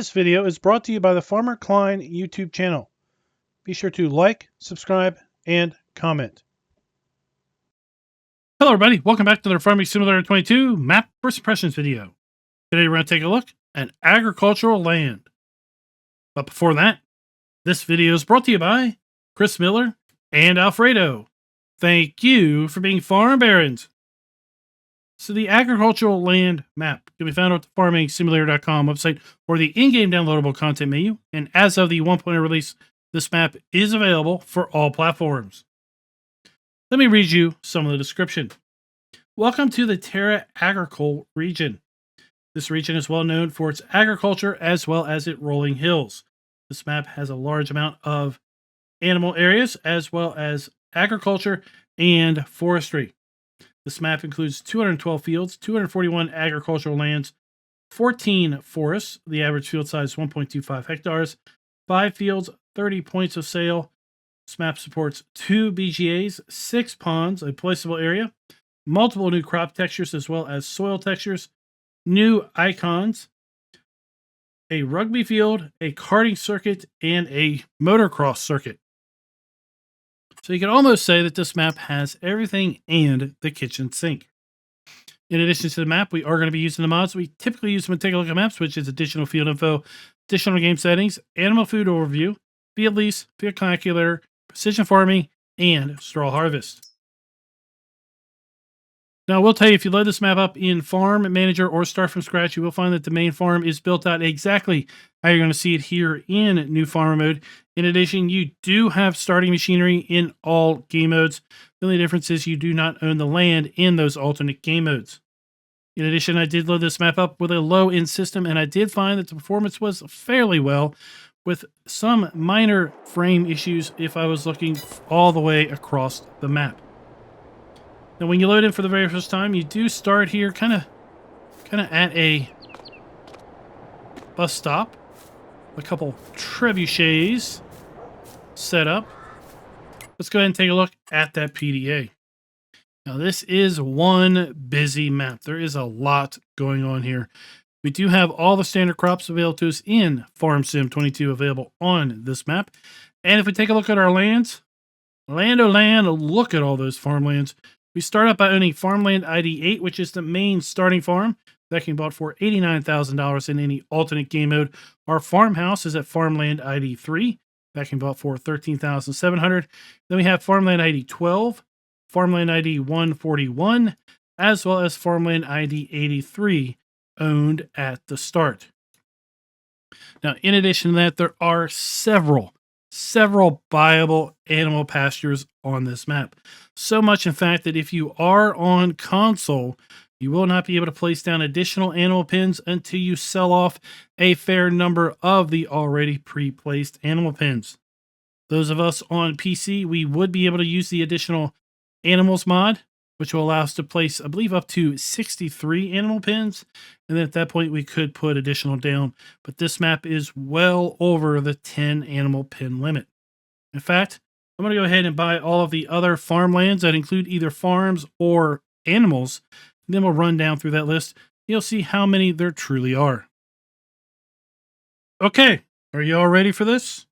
This video is brought to you by the Farmer Klein YouTube channel. Be sure to like, subscribe, and comment. Hello everybody, welcome back to the Farming Simulator 22 Map First Impressions video. Today we're going to take a look at agricultural land. But before that, this video is brought to you by Chris Miller and Alfredo. Thank you for being farm barons. So the agricultural land map can be found at the farmingsimulator.com website or the in-game downloadable content menu. And as of the 1.0 release, this map is available for all platforms. Let me read you some of the description. Welcome to the Terre Agricole region. This region is well known for its agriculture as well as its rolling hills. This map has a large amount of animal areas as well as agriculture and forestry. This map includes 212 fields, 241 agricultural lands, 14 forests, the average field size 1.25 hectares, 5 fields, 30 points of sale. This map supports 2 BGAs, 6 ponds, a placeable area, multiple new crop textures as well as soil textures, new icons, a rugby field, a karting circuit, and a motocross circuit. So you can almost say that this map has everything and the kitchen sink. In addition to the map, we are going to be using the mods we typically use when we take a look at maps, which is additional field info, additional game settings, animal food overview, field lease, field calculator, precision farming, and straw harvest. Now, I will tell you, if you load this map up in Farm Manager or start from scratch, you will find that the main farm is built out exactly how you're going to see it here in New Farmer mode. In addition, you do have starting machinery in all game modes. The only difference is you do not own the land in those alternate game modes. In addition, I did load this map up with a low-end system, and I did find that the performance was fairly well, with some minor frame issues if I was looking all the way across the map. Now, when you load in for the very first time, you do start here kind of at a bus stop. A couple trebuchets set up. Let's go ahead and take a look at that PDA. Now, this is one busy map. There is a lot going on here. We do have all the standard crops available to us in Farm Sim 22 available on this map. And if we take a look at our lands, look at all those farmlands. We start out by owning Farmland ID 8, which is the main starting farm. That can be bought for $89,000 in any alternate game mode. Our farmhouse is at Farmland ID 3. That can be bought for $13,700. Then we have Farmland ID 12, Farmland ID 141, as well as Farmland ID 83, owned at the start. Now, in addition to that, there are several viable animal pastures on this map. So much, in fact, that if you are on console, you will not be able to place down additional animal pens until you sell off a fair number of the already pre-placed animal pens. Those of us on PC, we would be able to use the additional animals mod, which will allow us to place, I believe, up to 63 animal pens. And then at that point, we could put additional down. But this map is well over the 10 animal pen limit. In fact, I'm going to go ahead and buy all of the other farmlands that include either farms or animals. And then we'll run down through that list. You'll see how many there truly are. Okay, are you all ready for this?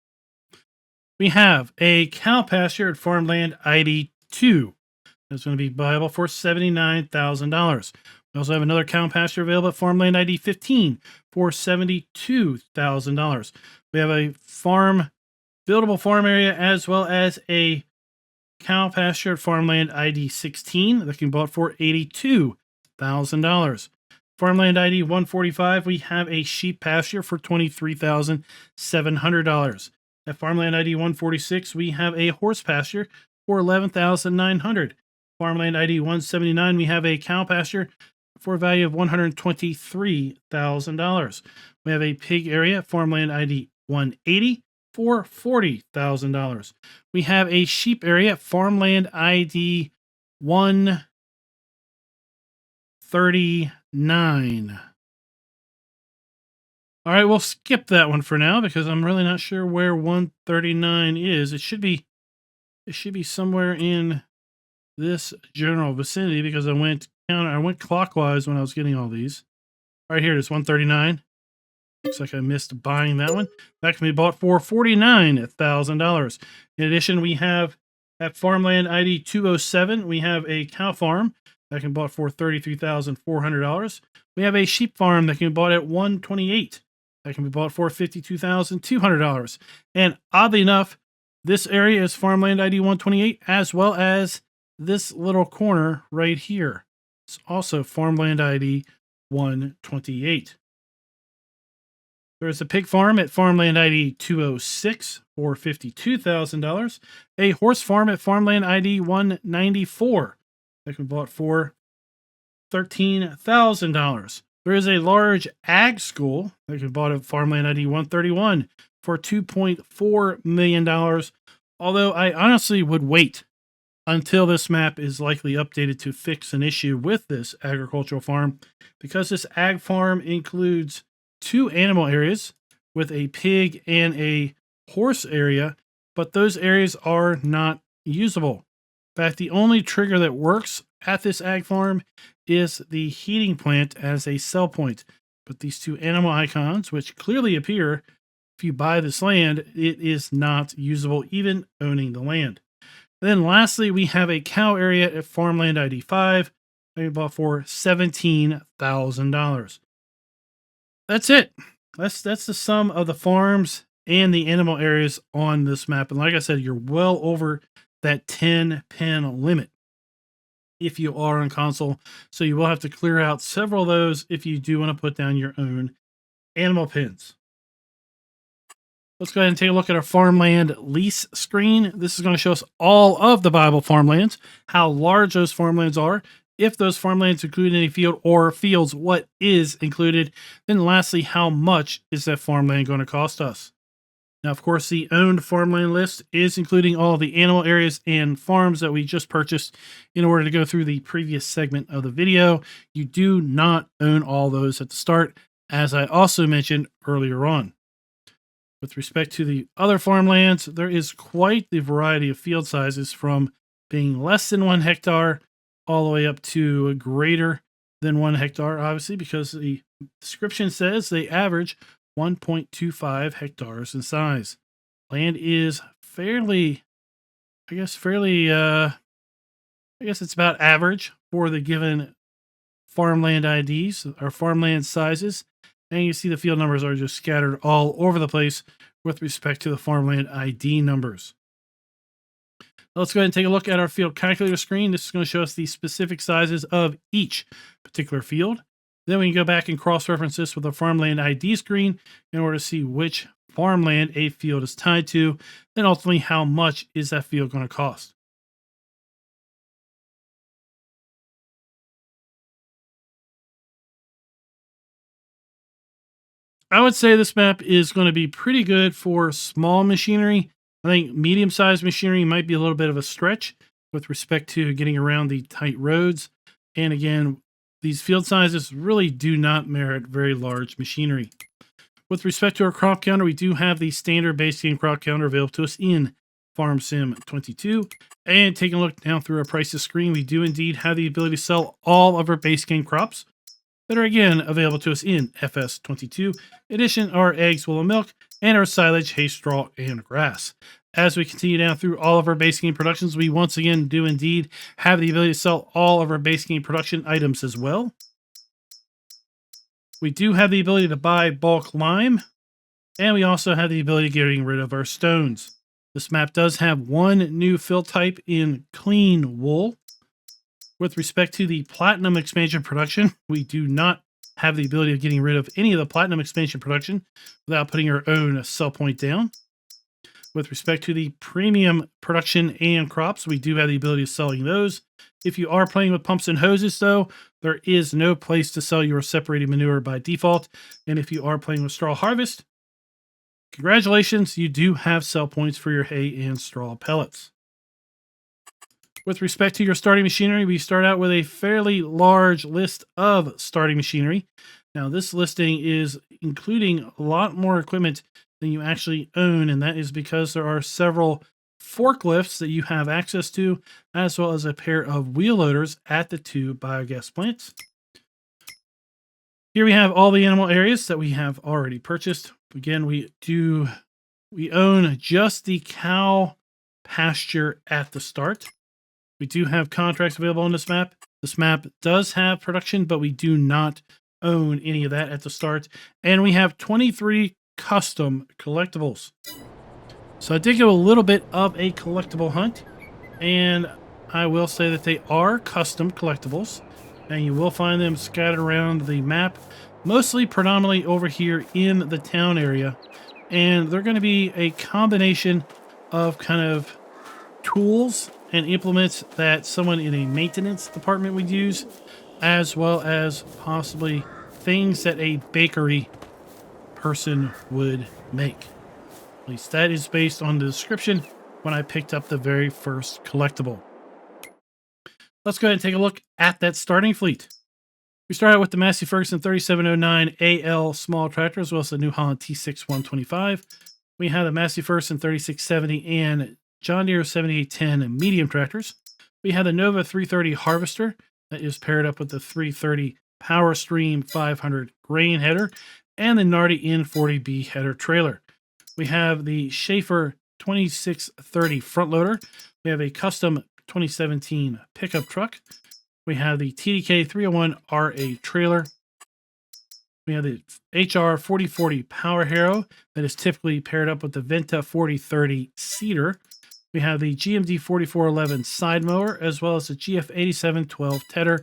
We have a cow pasture at Farmland ID 2. That's going to be viable for $79,000. We also have another cow pasture available at Farmland ID 15 for $72,000. We have a buildable farm area as well as a cow pasture at Farmland ID 16 that can be bought for $82,000. Farmland ID 145, we have a sheep pasture for $23,700. At Farmland ID 146, we have a horse pasture for $11,900. Farmland ID 179, we have a cow pasture for a value of $123,000. We have a pig area at Farmland ID 180 for $40,000. We have a sheep area at Farmland ID 139. All right, we'll skip that one for now because I'm really not sure where 139 is. It should be somewhere in this general vicinity because I went clockwise when I was getting all these. Right here it is, 139. Looks like I missed buying that one. That can be bought for $49,000. In addition, we have at Farmland ID 207, we have a cow farm that can be bought for $33,400. We have a sheep farm that can be bought at $128,000. That can be bought for $52,200. And oddly enough, this area is Farmland ID 128, as well as this little corner right here. It's also Farmland ID 128. There's a pig farm at Farmland ID 206 for $52,000. A horse farm at Farmland ID 194 that can be bought for $13,000. There is a large ag school that can be bought at Farmland ID 131 for $2.4 million. Although I honestly would wait until this map is likely updated to fix an issue with this agricultural farm, because this ag farm includes 2 animal areas with a pig and a horse area, but those areas are not usable. In fact, the only trigger that works at this ag farm is the heating plant as a sell point. But these 2 animal icons, which clearly appear if you buy this land, it is not usable, even owning the land. And then lastly, we have a cow area at Farmland ID 5 that we bought for $17,000. That's it. That's the sum of the farms and the animal areas on this map. And like I said, you're well over that 10 pen limit if you are on console. So you will have to clear out several of those if you do want to put down your own animal pens. Let's go ahead and take a look at our farmland lease screen. This is going to show us all of the viable farmlands, how large those farmlands are, if those farmlands include any field or fields, what is included. Then lastly, how much is that farmland going to cost us? Now, of course, the owned farmland list is including all the animal areas and farms that we just purchased in order to go through the previous segment of the video. You do not own all those at the start, as I also mentioned earlier on. With respect to the other farmlands, there is quite the variety of field sizes, from being less than 1 hectare all the way up to greater than 1 hectare, obviously, because the description says they average 1.25 hectares in size. Land is fairly, I guess it's about average for the given farmland IDs or farmland sizes. And you see the field numbers are just scattered all over the place with respect to the farmland ID numbers. Let's go ahead and take a look at our field calculator screen. This is going to show us the specific sizes of each particular field. Then we can go back and cross-reference this with the farmland ID screen in order to see which farmland a field is tied to, then ultimately how much is that field going to cost. I would say this map is going to be pretty good for small machinery. I think medium-sized machinery might be a little bit of a stretch with respect to getting around the tight roads. And again, these field sizes really do not merit very large machinery. With respect to our crop counter, we do have the standard base game crop counter available to us in Farm Sim 22. And taking a look down through our prices screen, we do indeed have the ability to sell all of our base game crops that are again available to us in FS22. In addition, our eggs, wool, and milk, and our silage, hay, straw, and grass. As we continue down through all of our base game productions, we once again do indeed have the ability to sell all of our base game production items as well. We do have the ability to buy bulk lime, and we also have the ability of getting rid of our stones. This map does have one new fill type in clean wool. With respect to the platinum expansion production, we do not have the ability of getting rid of any of the platinum expansion production without putting our own sell point down. With respect to the premium production and crops, we do have the ability of selling those. If you are playing with pumps and hoses, though, there is no place to sell your separated manure by default. And if you are playing with straw harvest, congratulations, you do have sell points for your hay and straw pellets. With respect to your starting machinery, we start out with a fairly large list of starting machinery. Now, this listing is including a lot more equipment than you actually own, and that is because there are several forklifts that you have access to, as well as a pair of wheel loaders at the 2 biogas plants. Here we have all the animal areas that we have already purchased. Again, we own just the cow pasture at the start. We do have contracts available on this map. This map does have production, but we do not own any of that at the start. And we have 23 custom collectibles. So I did go a little bit of a collectible hunt, and I will say that they are custom collectibles, and you will find them scattered around the map, mostly predominantly over here in the town area. And they're going to be a combination of kind of tools and implements that someone in a maintenance department would use, as well as possibly things that a bakery person would make. At least that is based on the description when I picked up the very first collectible. Let's go ahead and take a look at that starting fleet. We start out with the Massey Ferguson 3709 AL small tractor, as well as the New Holland T6 125. We have the Massey Ferguson 3670 and John Deere 7810 medium tractors. We have the Nova 330 harvester that is paired up with the 330 Power Stream 500 grain header and the Nardi N40B header trailer. We have the Schaefer 2630 front loader. We have a custom 2017 pickup truck. We have the TDK 301 RA trailer. We have the HR 4040 Power Harrow that is typically paired up with the Venta 4030 seeder. We have the GMD 4411 side mower, as well as the GF 8712 tedder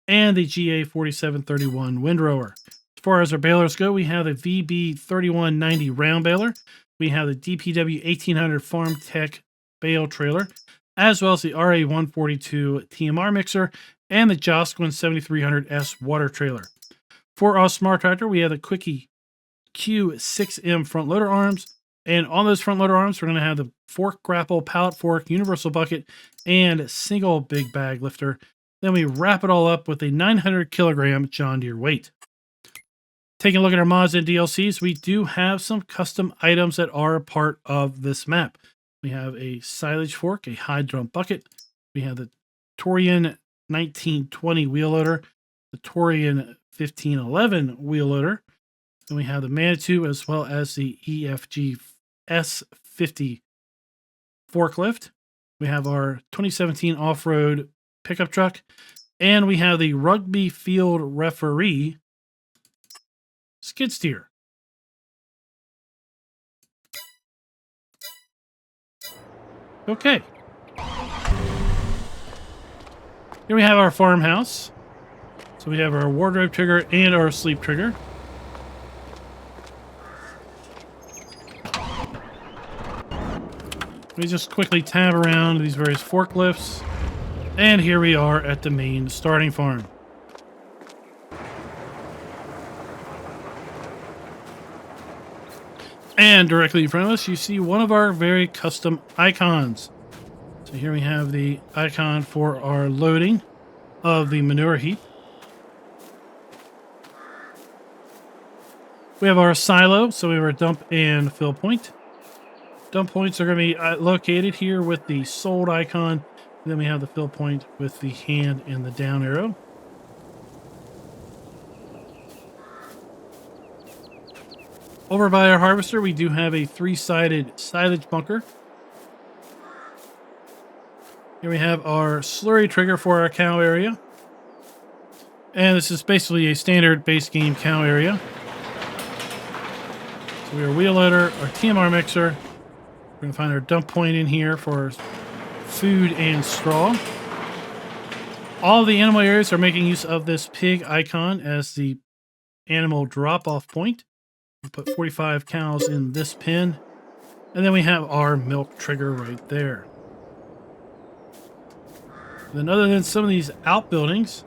and the GA 4731 windrower. As far as our balers go, we have the VB 3190 round baler. We have the DPW 1800 Farm Tech bale trailer, as well as the RA 142 TMR mixer and the Josquin 7300S water trailer. For our smart tractor, we have the Quickie Q6M front loader arms. And on those front loader arms, we're going to have the fork grapple, pallet fork, universal bucket, and single big bag lifter. Then we wrap it all up with a 900 kilogram John Deere weight. Taking a look at our mods and DLCs, we do have some custom items that are a part of this map. We have a silage fork, a high drum bucket. We have the Torian 1920 wheel loader, the Torian 1511 wheel loader. Then we have the Manitou as well as the EFG S50 forklift. We have our 2017 off-road pickup truck. And we have the rugby field referee skid steer. Okay. Here we have our farmhouse. So we have our wardrobe trigger and our sleep trigger. We just quickly tab around these various forklifts. And here we are at the main starting farm. And directly in front of us, you see one of our very custom icons. So here we have the icon for our loading of the manure heap. We have our silo, so we have our dump and fill point. Dump points are going to be located here with the sold icon. And then we have the fill point with the hand and the down arrow. Over by our harvester, we do have a three-sided silage bunker. Here we have our slurry trigger for our cow area. And this is basically a standard base game cow area. So we have our wheel loader, our TMR mixer. We're going to find our dump point in here for food and straw. All the animal areas are making use of this pig icon as the animal drop-off point. We put 45 cows in this pen. And then we have our milk trigger right there. Then other than some of these outbuildings,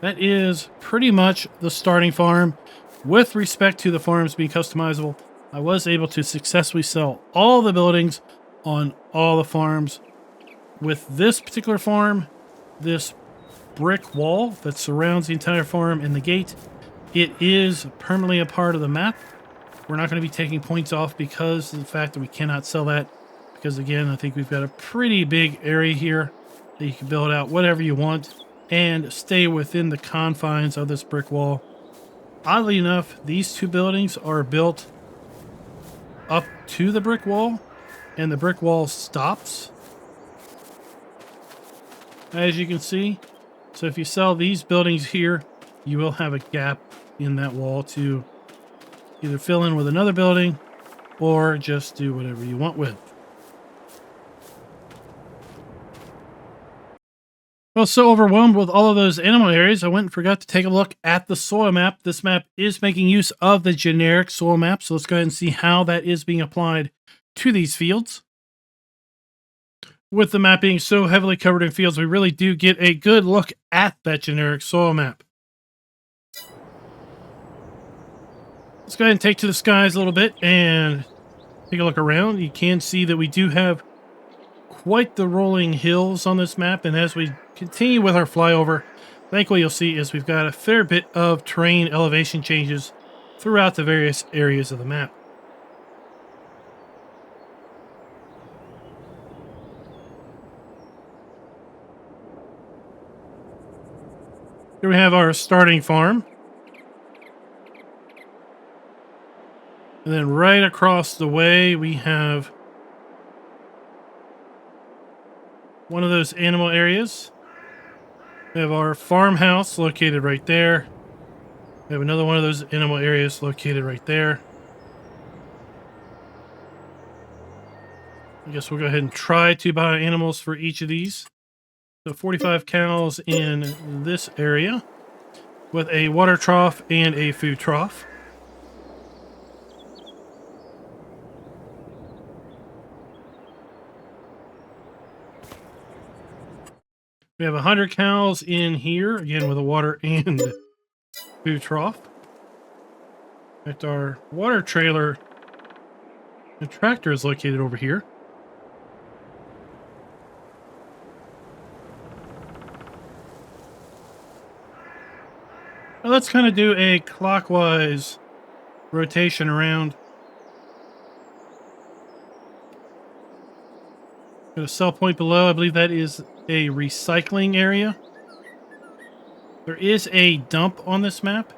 that is pretty much the starting farm. With respect to the farms being customizable, I was able to successfully sell all the buildings on all the farms. With this particular farm, this brick wall that surrounds the entire farm and the gate, it is permanently a part of the map. We're not going to be taking points off because of the fact that we cannot sell that. Because again, I think we've got a pretty big area here that you can build out whatever you want and stay within the confines of this brick wall. Oddly enough, these two buildings are built up to the brick wall, and the brick wall stops, as you can see. So if you sell these buildings here, you will have a gap in that wall to either fill in with another building or just do whatever you want with. I was so overwhelmed with all of those animal areas, I went and forgot to take a look at the soil map. This map is making use of the generic soil map, so let's go ahead and see how that is being applied to these fields. With the map being so heavily covered in fields, we really do get a good look at that generic soil map. Let's go ahead and take to the skies a little bit and take a look around. You can see that we do have quite the rolling hills on this map, and as we continue with our flyover, I think what you'll see is we've got a fair bit of terrain elevation changes throughout the various areas of the map. Here we have our starting farm. And then right across the way, we have one of those animal areas. We have our farmhouse located right there. We have another one of those animal areas located right there. I guess we'll go ahead and try to buy animals for each of these. So 45 cows in this area with a water trough and a food trough. We have 100 cows in here, again with a water and food trough. At our water trailer, the tractor is located over here. Now let's kind of do a clockwise rotation around. Got a sell point below. I believe that is a recycling area. There is a dump on this map.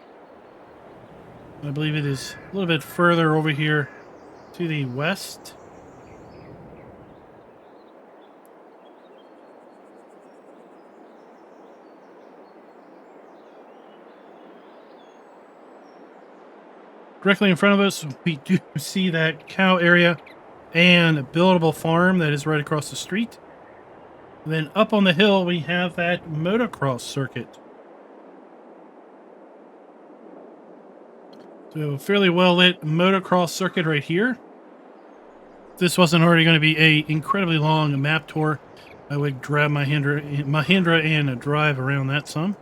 I believe it is a little bit further over here to the west. Directly in front of us, we do see that cow area and a buildable farm that is right across the street. And then up on the hill, we have that motocross circuit. So we have a fairly well-lit motocross circuit right here. If this wasn't already going to be a incredibly long map tour, I would grab my Mahindra and drive around that some.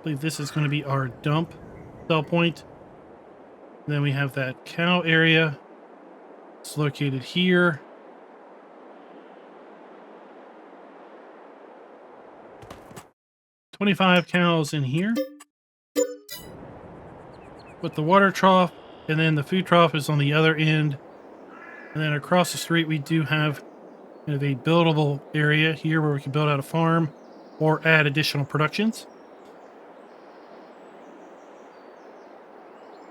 I believe this is going to be our dump sell point. And then we have that cow area. It's located here. "25 cows in here. With the water trough, and then the food trough is on the other end. And then across the street, we do have kind of a buildable area here where we can build out a farm or add additional productions.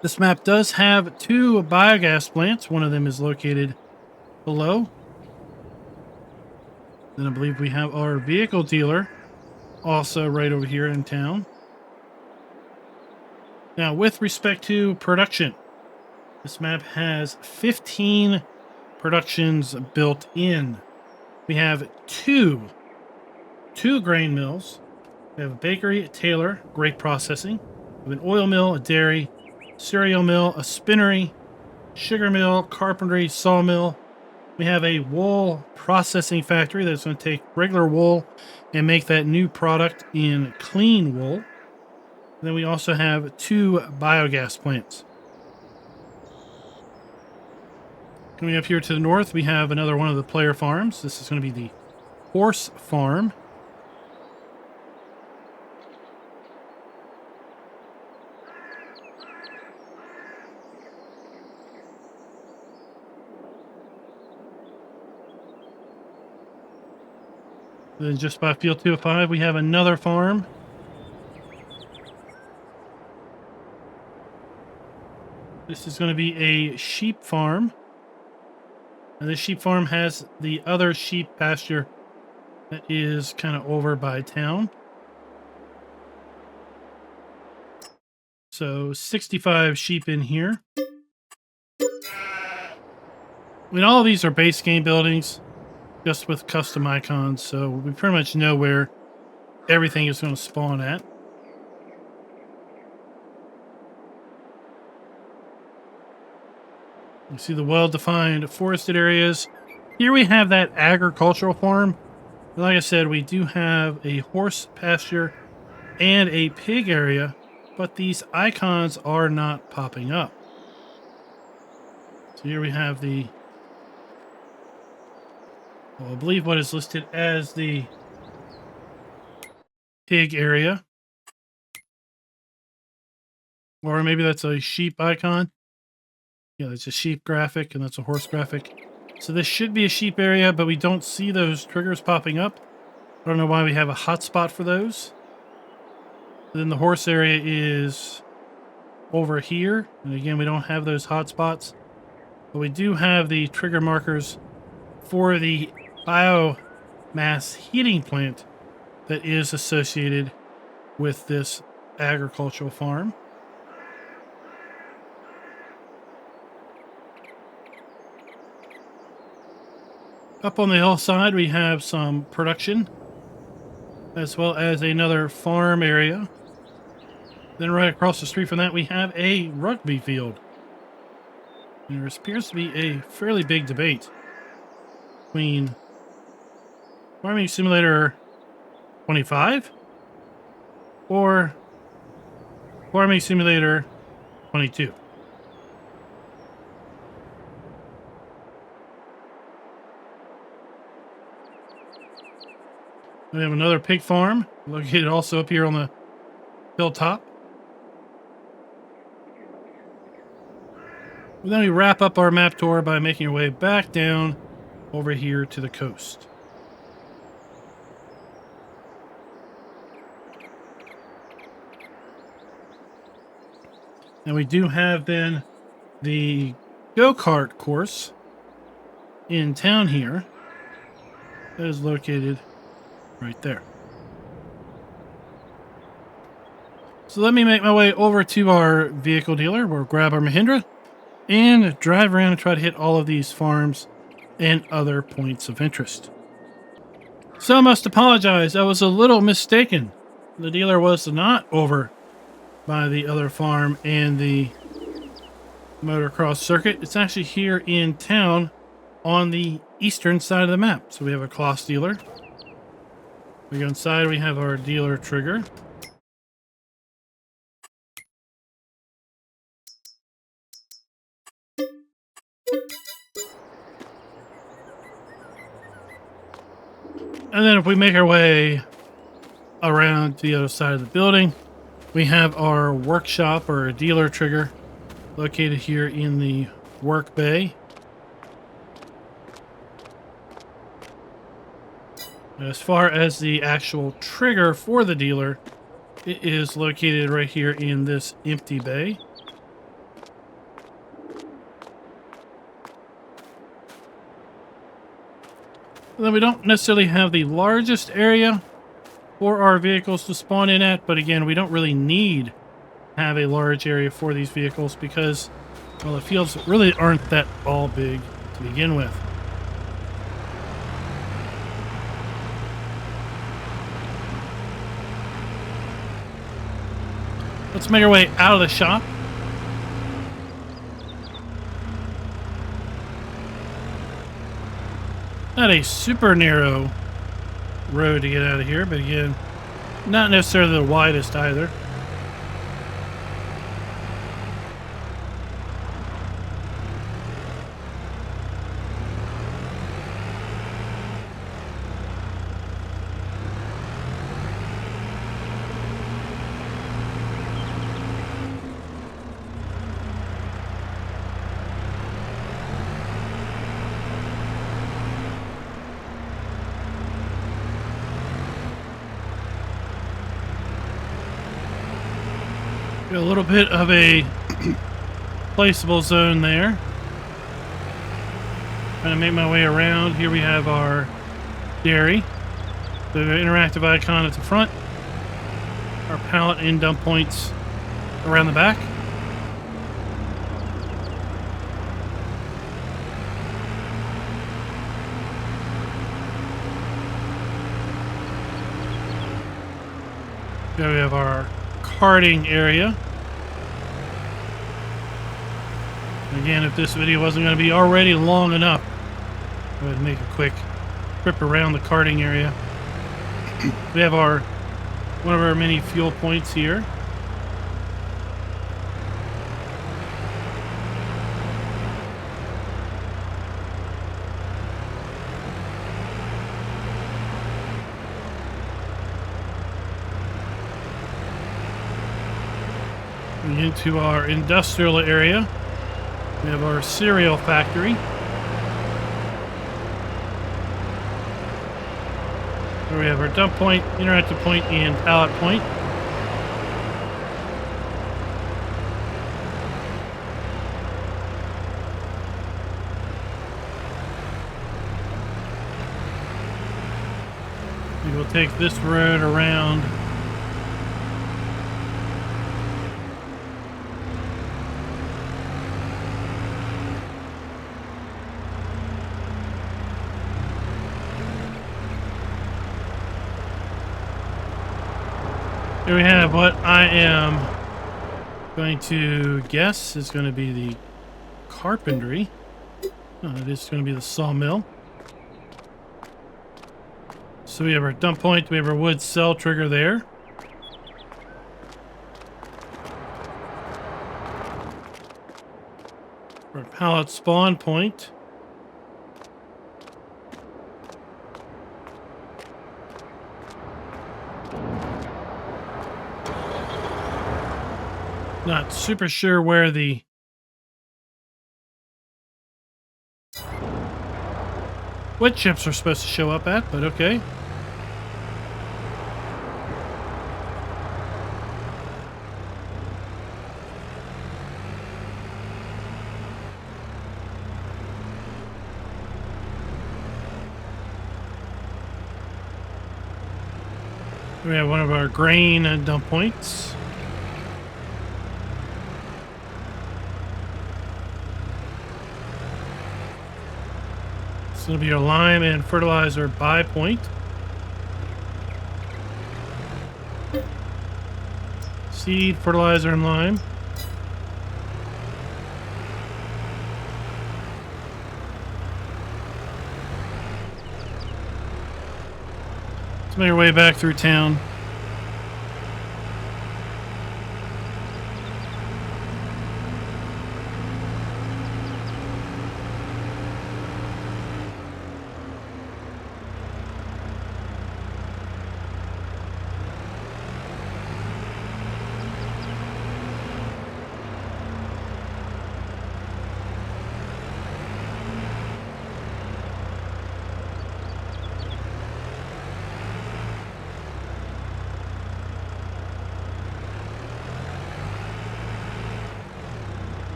This map does have 2 biogas plants. One of them is located below. Then I believe we have our vehicle dealer also right over here in town. Now, with respect to production, this map has 15 productions built in. We have two grain mills. We have a bakery, a tailor, grape processing. We have an oil mill, a dairy, cereal mill, a spinnery, sugar mill, carpentry, sawmill. We have a wool processing factory that's going to take regular wool and make that new product in clean wool. And then we also have 2 biogas plants. Coming up here to the north, we have another one of the player farms. This is going to be the horse farm. Then just by field 205, we have another farm. This is going to be a sheep farm. And this sheep farm has the other sheep pasture that is kind of over by town. So 65 sheep in here. I mean, all of these are base game buildings, just with custom icons. So we pretty much know where everything is going to spawn at. You see the well-defined forested areas. Here we have that agricultural farm. Like I said, we do have a horse pasture and a pig area, but these icons are not popping up. So here we have the, well, I believe what is listed as the pig area. Or maybe that's a sheep icon. Yeah, that's a sheep graphic and that's a horse graphic. So this should be a sheep area, but we don't see those triggers popping up. I don't know why we have a hotspot for those. Then the horse area is over here. And again, we don't have those hotspots. But we do have the trigger markers for the biomass heating plant that is associated with this agricultural farm. Up on the hillside, we have some production, as well as another farm area. Then right across the street from that, we have a rugby field. And there appears to be a fairly big debate between Farming Simulator 25 or Farming Simulator 22. We have another pig farm located also up here on the hilltop. And then we wrap up our map tour by making our way back down over here to the coast. And we do have then the go-kart course in town here that is located right there. So let me make my way over to our vehicle dealer. We'll grab our Mahindra and drive around and try to hit all of these farms and other points of interest. So I must apologize. I was a little mistaken. The dealer was not over by the other farm and the motocross circuit. It's actually here in town on the eastern side of the map. So we have a Kloss dealer. We go inside, we have our dealer trigger. And then if we make our way around to the other side of the building, we have our workshop or dealer trigger located here in the work bay. As far as the actual trigger for the dealer, it is located right here in this empty bay. And then we don't necessarily have the largest area for our vehicles to spawn in at, but again, we don't really need to have a large area for these vehicles because, well, the fields really aren't that all big to begin with. Let's make our way out of the shop. Not a super narrow road to get out of here, but again, not necessarily the widest either. A little bit of a placeable zone there. Trying to make my way around. Here we have our dairy. The interactive icon at the front. Our pallet and dump points around the back. Here we have our carting area. Again, if this video wasn't going to be already long enough, I would make a quick trip around the carting area. We have one of our many fuel points here. Into our industrial area, we have our cereal factory. Where we have our dump point, interactive point, and pallet point. We will take this road around. Here we have what I am going to guess is going to be the carpentry. Oh, it is going to be the sawmill. So we have our dump point, we have our wood cell trigger there. Our pallet spawn point. Not super sure where the wood chips are supposed to show up at, but okay. We have one of our grain dump points. It's going to be our lime and fertilizer buy point. Seed, fertilizer, and lime. Let's make our way back through town.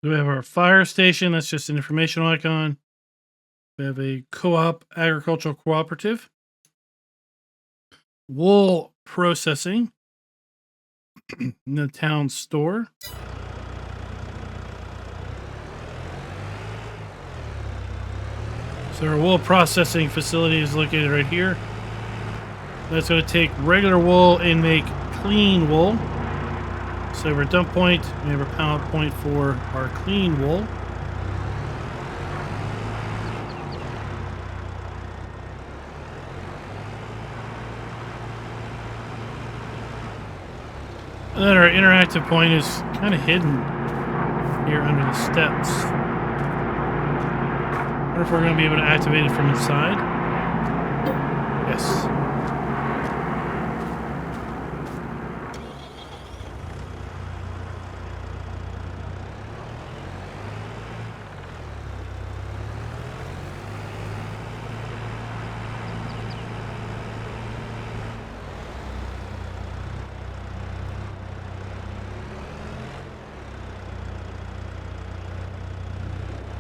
We have our fire station. That's just an informational icon. We have a co-op agricultural cooperative. Wool processing in the town store. So our wool processing facility is located right here. That's going to take regular wool and make clean wool. So we have our dump point, we have our pallet point for our clean wool. And then our interactive point is kind of hidden here under the steps. I wonder if we're going to be able to activate it from inside. Yes.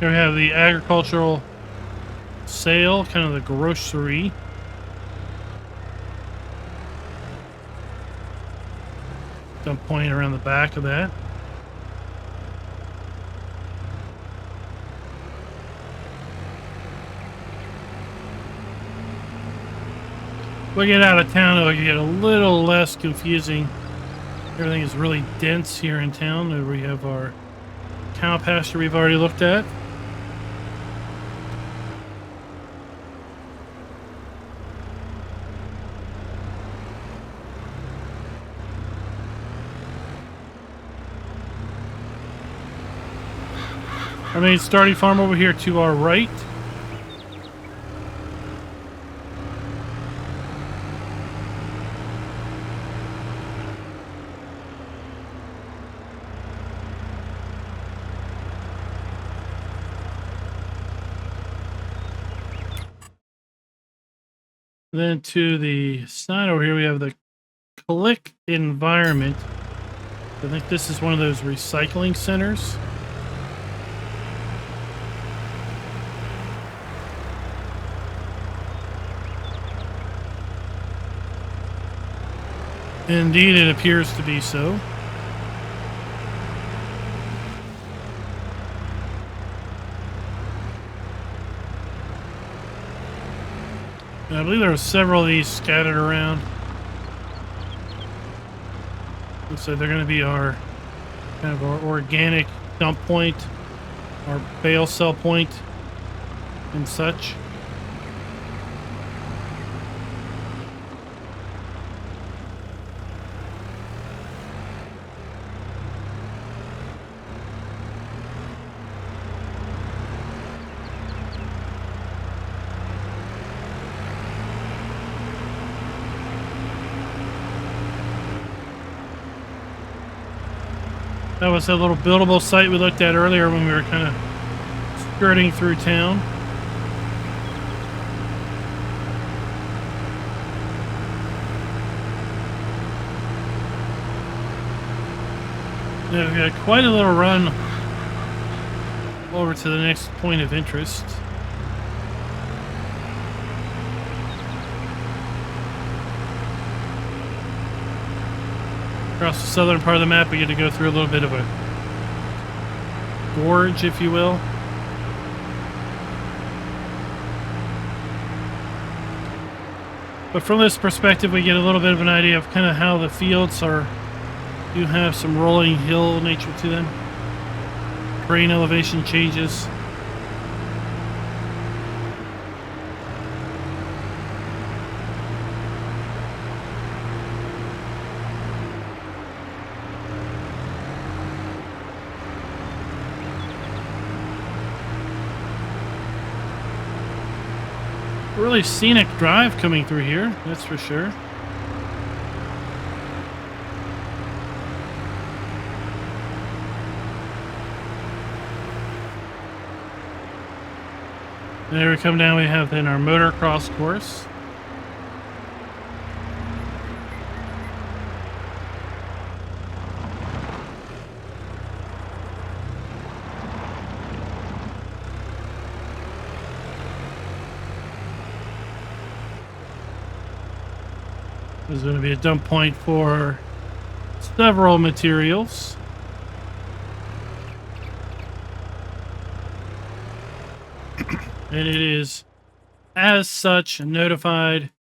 Here we have the agricultural sale, kind of the grocery. Dump point around the back of that. We get out of town, it'll get a little less confusing. Everything is really dense here in town. There we have our cow pasture we've already looked at. Our main starting farm over here to our right. Then to the side over here, we have the Click environment. I think this is one of those recycling centers. Indeed, it appears to be so. And I believe there are several of these scattered around. Looks like they're going to be our kind of our organic dump point, our bale sell point, and such. That was a little buildable site we looked at earlier when we were kind of skirting through town. Yeah, we got quite a little run over to the next point of interest. Across the southern part of the map, we get to go through a little bit of a gorge, if you will. But from this perspective, we get a little bit of an idea of kind of how the fields are. Do have some rolling hill nature to them. Terrain elevation changes. Really scenic drive coming through here, that's for sure. There we come down, we have then our motocross course. There's going to be a dump point for several materials. And it is, as such, notified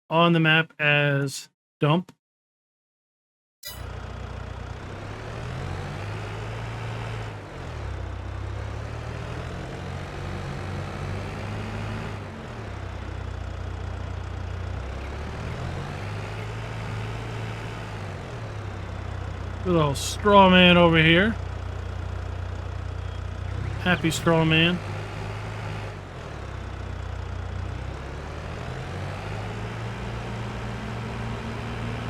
on the map as dump. Little straw man over here. Happy straw man.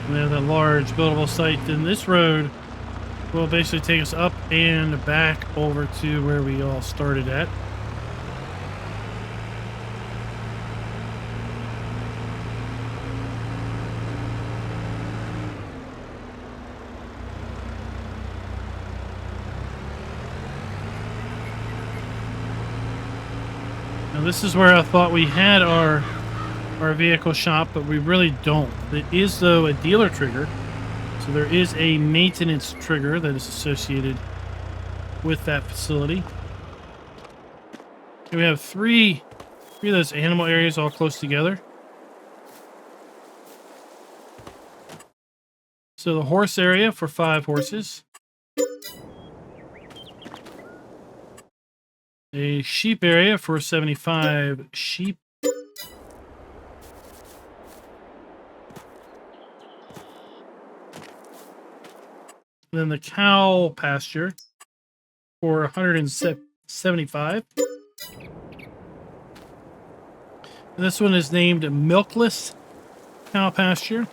We have that large buildable site. Then this road will basically take us up and back over to where we all started at. this is where I thought we had our vehicle shop, but we really don't. It is, though, a dealer trigger. So there is a maintenance trigger that is associated with that facility. And we have three of those animal areas all close together. So the horse area for 5 horses. A sheep area for 75 sheep. Then the cow pasture for 175. And this one is named milkless cow pasture.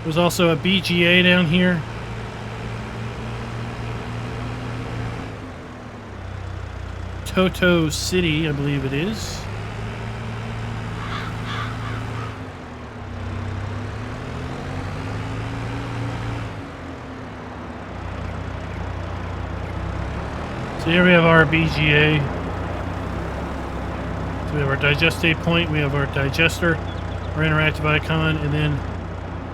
There's also a BGA down here. Toto City, I believe it is. So here we have our BGA. So we have our digestate point, we have our digester, our interactive icon, and then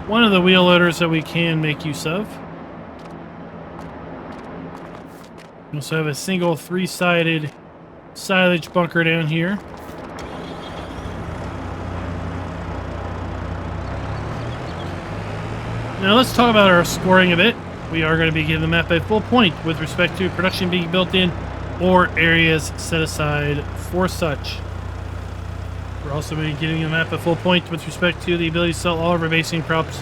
one of the wheel loaders that we can make use of. We also have a single 3-sided silage bunker down here. Now let's talk about our scoring a bit. We are going to be giving the map a full point with respect to production being built in or areas set aside for such. We're also going to be giving the map a full point with respect to the ability to sell all of our basing crops,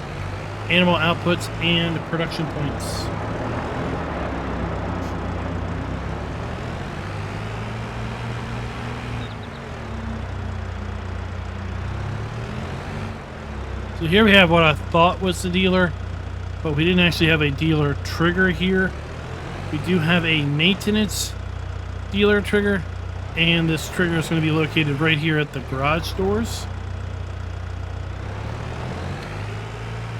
animal outputs, and production points. So here we have what I thought was the dealer, but we didn't actually have a dealer trigger here. We do have a maintenance dealer trigger, and this trigger is going to be located right here at the garage doors.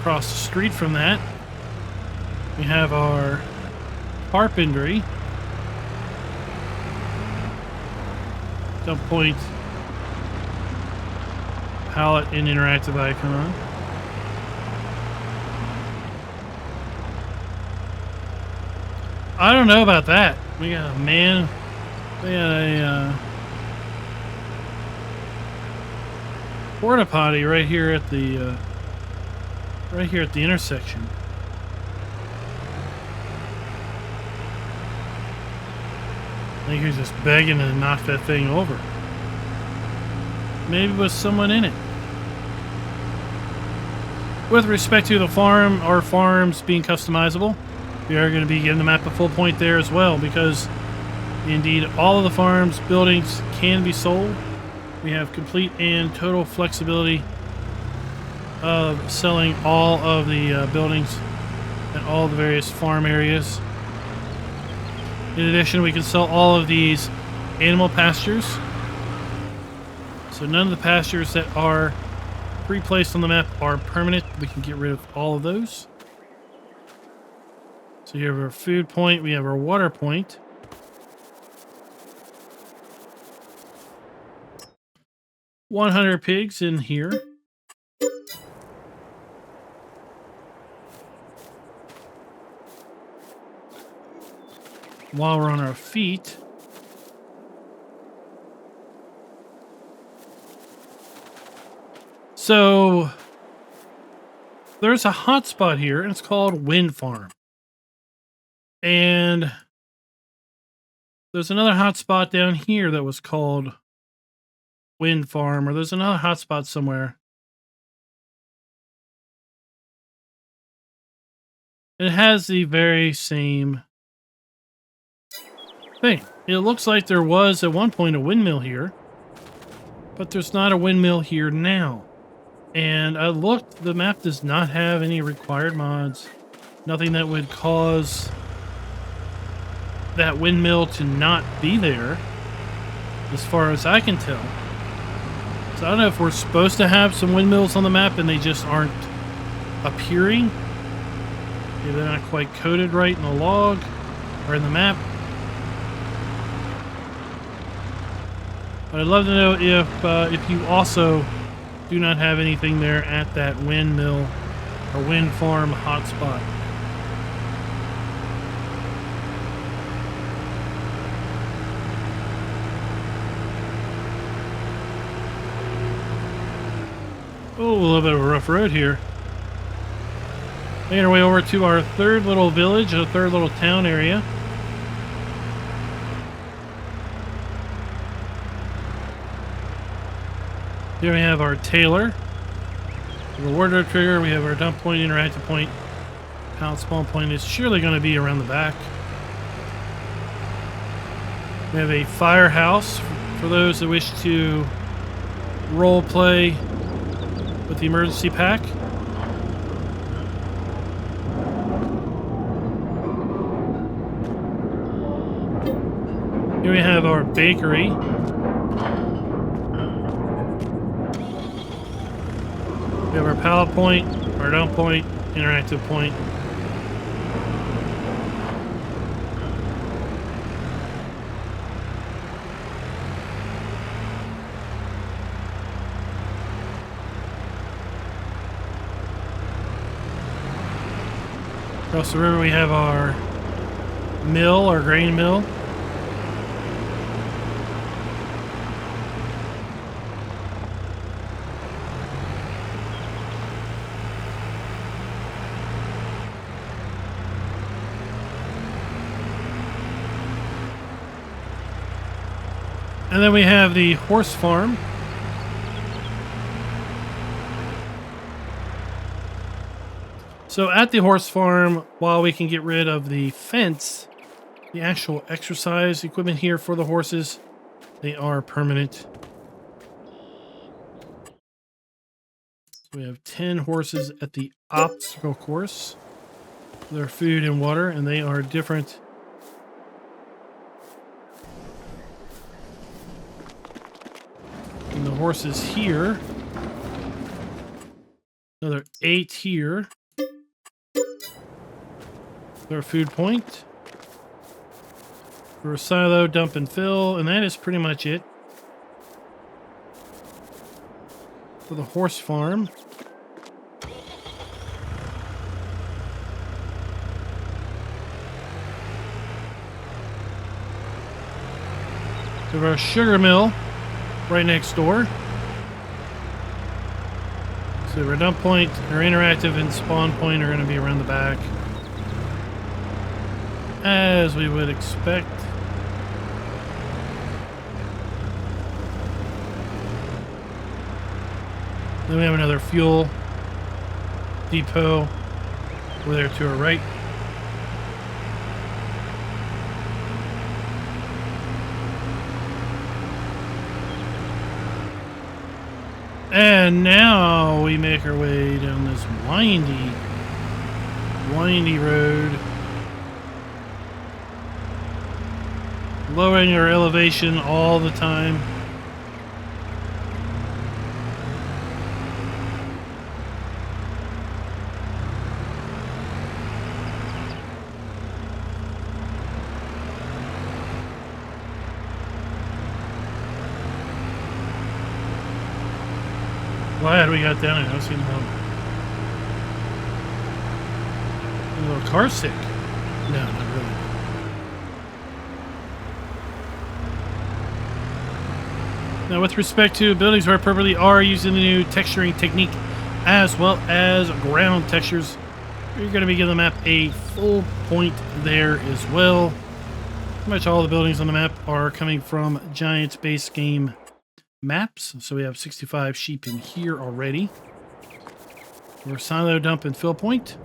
Across the street from that, we have our carpentry dump point, pallet, and interactive icon. I don't know about that. We got a man. We got a porta potty right here at the intersection. I think he's just begging to knock that thing over. Maybe with someone in it. With respect to the farm, our farms being customizable, we are going to be giving the map a full point there as well, because indeed all of the farms buildings can be sold. We have complete and total flexibility of selling all of the buildings and all the various farm areas. In addition, we can sell all of these animal pastures. So none of the pastures that are pre-placed on the map are permanent. We can get rid of all of those. So you have our food point, we have our water point. $100 pigs in here. While we're on our feet, so there's a hotspot here, and it's called Wind Farm. And there's another hotspot down here that was called Wind Farm, or there's another hotspot somewhere. It has the very same thing. It looks like there was at one point a windmill here, but there's not a windmill here now. And I looked, the map does not have any required mods. Nothing that would cause that windmill to not be there, as far as I can tell. So I don't know if we're supposed to have some windmills on the map and they just aren't appearing, Maybe they're not quite coded right in the log or in the map. But I'd love to know if you also do not have anything there at that windmill or wind farm hotspot. Oh, a little bit of a rough road here. Making our way over to our third little village, a third little town area. Here we have our tailor, the wardrobe trigger. We have our dump point, interactive point, pallet spawn point is surely going to be around the back. We have a firehouse for those that wish to role play with the emergency pack. Here we have our bakery. We have our pallet point, our dump point, interactive point. Across the river we have our mill, our grain mill. And then we have the horse farm. So at the horse farm, while we can get rid of the fence, the actual exercise equipment here for the horses, they are permanent. So we have 10 horses at the obstacle course for their food and water, and they are different. And the horses here, another 8 here. Their food point. For a silo, dump and fill, and that is pretty much it for the horse farm. We have our sugar mill right next door. So our dump point, our interactive and spawn point are going to be around the back, as we would expect. Then we have another fuel depot over there to our right. And now we make our way down this windy road, lowering our elevation all the time. Glad we got down here. I've seen a little car sick. No, not really. Now, with respect to buildings where appropriately are using the new texturing technique as well as ground textures, you're going to be giving the map a full point there as well. Pretty much all the buildings on the map are coming from Giants base game maps. So we have 65 sheep in here already. We're silo, dump, and fill point.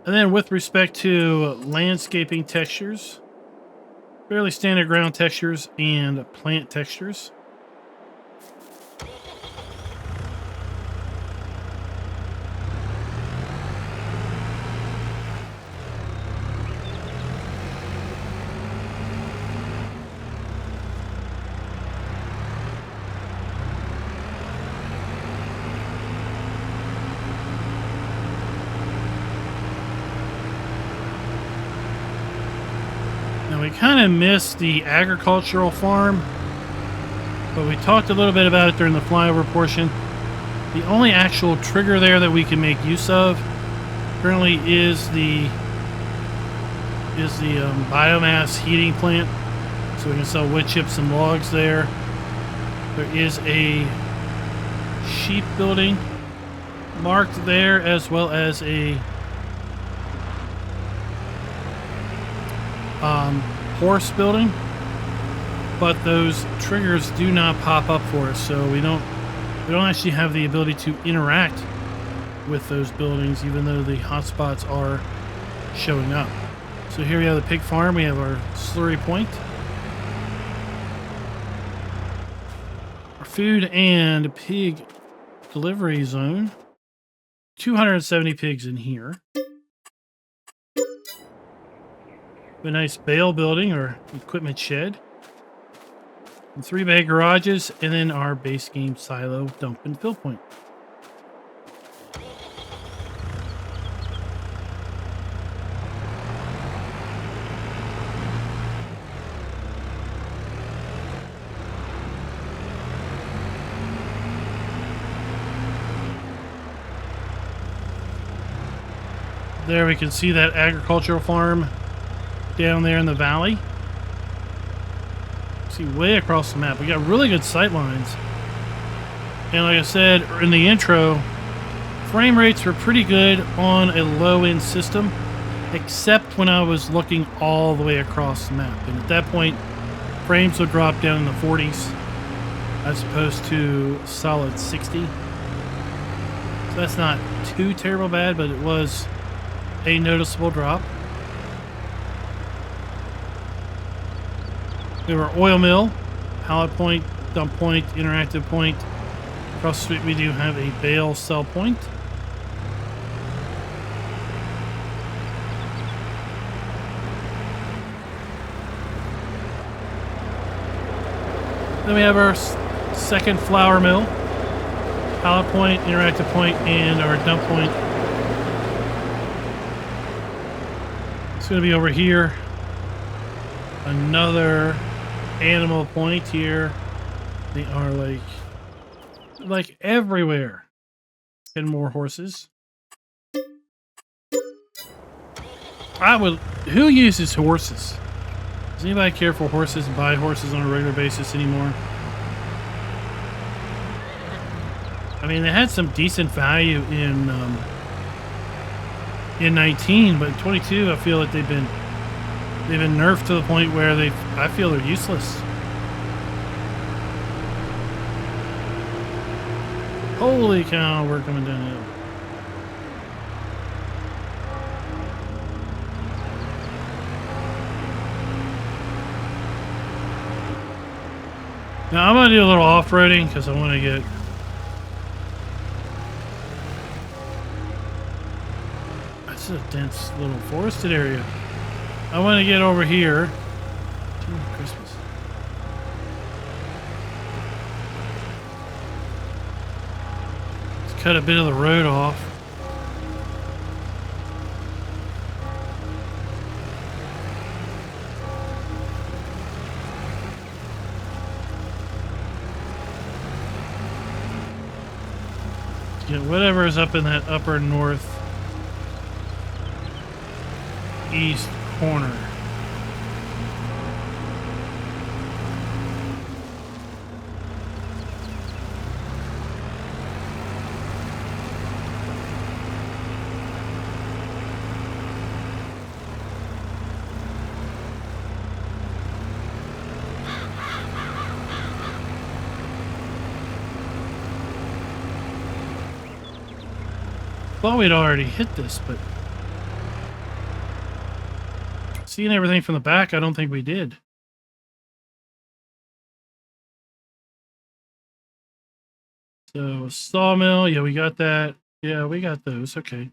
And then with respect to landscaping textures, fairly standard ground textures and plant textures. kind of missed the agricultural farm, but we talked a little bit about it during the flyover portion. The only actual trigger there that we can make use of currently is the biomass heating plant. So we can sell wood chips and logs there. There is a sheep building marked there, as well as a horse building. But those triggers do not pop up for us, so we don't actually have the ability to interact with those buildings, even though the hotspots are showing up. So here we have the pig farm. We have our slurry point, our food and pig delivery zone. 270 pigs in here. A nice bale building or equipment shed. And 3 bay garages, and then our base game silo dump and fill point. There we can see that agricultural farm down there in the valley. See way across the map. We got really good sight lines. And like I said in the intro, frame rates were pretty good on a low-end system, except when I was looking all the way across the map. And at that point, frames would drop down in the 40s as opposed to solid 60. So that's not too terrible bad, but it was a noticeable drop. We have our oil mill, pallet point, dump point, interactive point. Across the street we do have a bale sell point. Then we have our second flour mill, pallet point, interactive point, and our dump point. It's going to be over here. Another animal point here. They are like everywhere. And more horses. Who uses horses? Does anybody care for horses and buy horses on a regular basis anymore? I mean, they had some decent value in 19, but in 22, I feel like they've been nerfed to the point where I feel they're useless. Holy cow, we're coming downhill. Now I'm going to do a little off-roading because I want to get... That's a dense little forested area. I want to get over here. Christmas. Let's cut a bit of the road off. Get whatever is up in that upper north east corner. Thought we'd already hit this, but seeing everything from the back, I don't think we did. So sawmill, yeah, we got that. Yeah, we got those. Okay.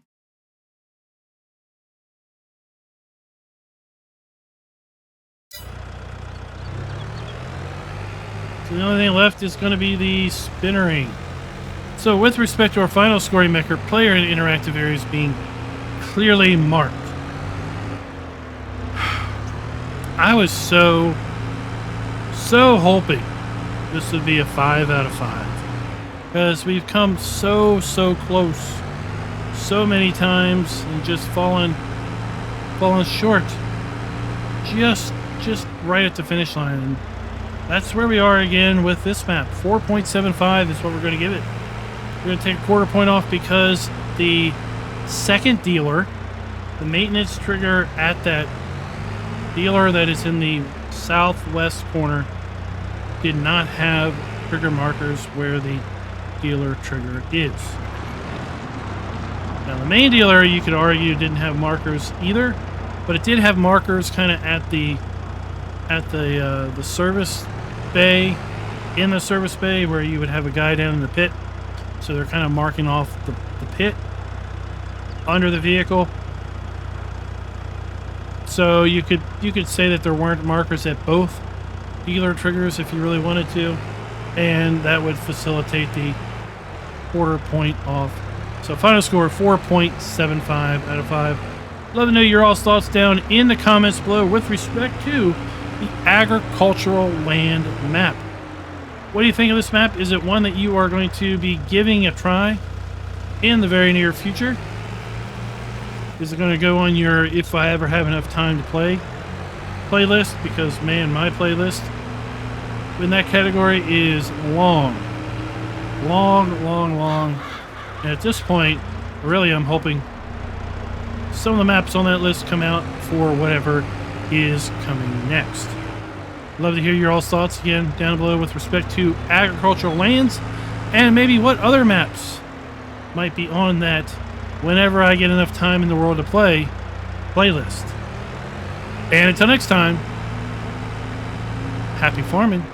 So the only thing left is going to be the spinnering. So with respect to our final scoring metric, player and interactive areas being clearly marked. I was so hoping this would be a 5 out of 5. Because we've come so close so many times and just fallen short. Just right at the finish line. And that's where we are again with this map. 4.75 is what we're going to give it. We're going to take a quarter point off because the second dealer, the maintenance trigger at that dealer that is in the southwest corner, did not have trigger markers where the dealer trigger is. Now the main dealer, you could argue, didn't have markers either, but it did have markers kind of at the service bay, in the service bay where you would have a guy down in the pit. So they're kind of marking off the pit under the vehicle. So you could say that there weren't markers at both dealer triggers if you really wanted to, and that would facilitate the quarter point off. So final score 4.75 out of 5. Love to know your all's thoughts down in the comments below with respect to the agricultural land map. What do you think of this map? Is it one that you are going to be giving a try in the very near future? Is it going to go on your if I ever have enough time to play playlist? Because man, my playlist in that category is long. And at this point, really I'm hoping some of the maps on that list come out for whatever is coming next. Love to hear your all's thoughts again down below with respect to agricultural lands and maybe what other maps might be on that whenever I get enough time in the world to play playlist. And until next time, happy farming.